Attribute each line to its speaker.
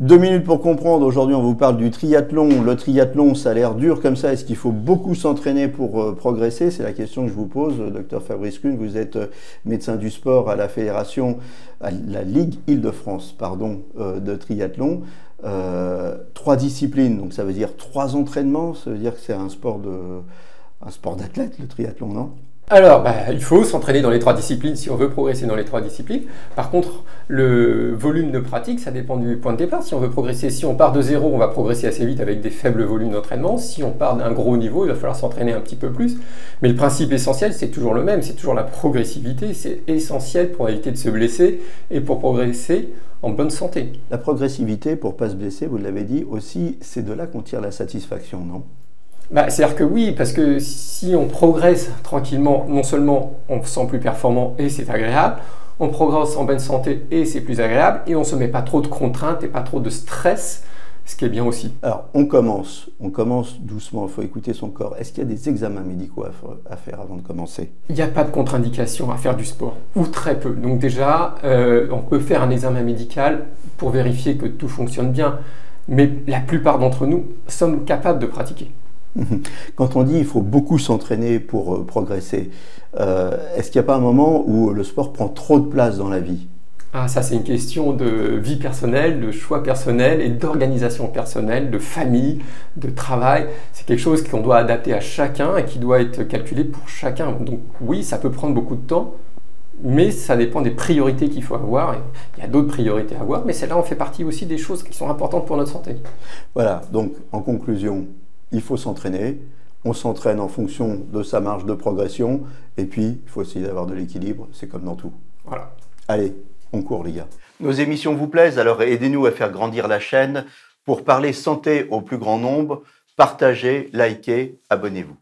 Speaker 1: 2 minutes pour comprendre. Aujourd'hui, on vous parle du triathlon. Le triathlon, ça a l'air dur comme ça. Est-ce qu'il faut beaucoup s'entraîner pour progresser? C'est la question que je vous pose, docteur Fabrice Kuhn. Vous êtes médecin du sport à la fédération, à la Ligue Île-de-France, pardon, de triathlon. 3 disciplines, donc ça veut dire 3 entraînements. Ça veut dire que c'est un sport d'athlète, le triathlon, non?
Speaker 2: Alors, il faut s'entraîner dans les 3 disciplines si on veut progresser dans les 3 disciplines. Par contre, le volume de pratique, ça dépend du point de départ. Si on veut progresser, si on part de 0, on va progresser assez vite avec des faibles volumes d'entraînement. Si on part d'un gros niveau, il va falloir s'entraîner un petit peu plus. Mais le principe essentiel, c'est toujours le même, c'est toujours la progressivité. C'est essentiel pour éviter de se blesser et pour progresser en bonne santé.
Speaker 1: La progressivité, pour ne pas se blesser, vous l'avez dit aussi, c'est de là qu'on tire la satisfaction, non?
Speaker 2: C'est-à-dire que oui, parce que si on progresse tranquillement, non seulement on se sent plus performant et c'est agréable, on progresse en bonne santé et c'est plus agréable, et on ne se met pas trop de contraintes et pas trop de stress, ce qui est bien aussi.
Speaker 1: Alors, on commence doucement, il faut écouter son corps. Est-ce qu'il y a des examens médicaux à faire avant de commencer?
Speaker 2: Il n'y a pas de contre-indication à faire du sport, ou très peu. Donc déjà, on peut faire un examen médical pour vérifier que tout fonctionne bien, mais la plupart d'entre nous sommes capables de pratiquer.
Speaker 1: Quand on dit qu'il faut beaucoup s'entraîner pour progresser, est-ce qu'il n'y a pas un moment où le sport prend trop de place dans la vie?
Speaker 2: Ah, ça c'est une question de vie personnelle, de choix personnel et d'organisation personnelle, de famille, de travail. C'est quelque chose qu'on doit adapter à chacun et qui doit être calculé pour chacun. Donc oui, ça peut prendre beaucoup de temps, mais ça dépend des priorités qu'il faut avoir. Il y a d'autres priorités à avoir, mais celle-là en fait partie aussi des choses qui sont importantes pour notre santé.
Speaker 1: Voilà, donc en conclusion, il faut s'entraîner, on s'entraîne en fonction de sa marge de progression, et puis il faut essayer d'avoir de l'équilibre, c'est comme dans tout.
Speaker 2: Voilà.
Speaker 1: Allez, on court les gars. Nos émissions vous plaisent, alors aidez-nous à faire grandir la chaîne pour parler santé au plus grand nombre. Partagez, likez, abonnez-vous.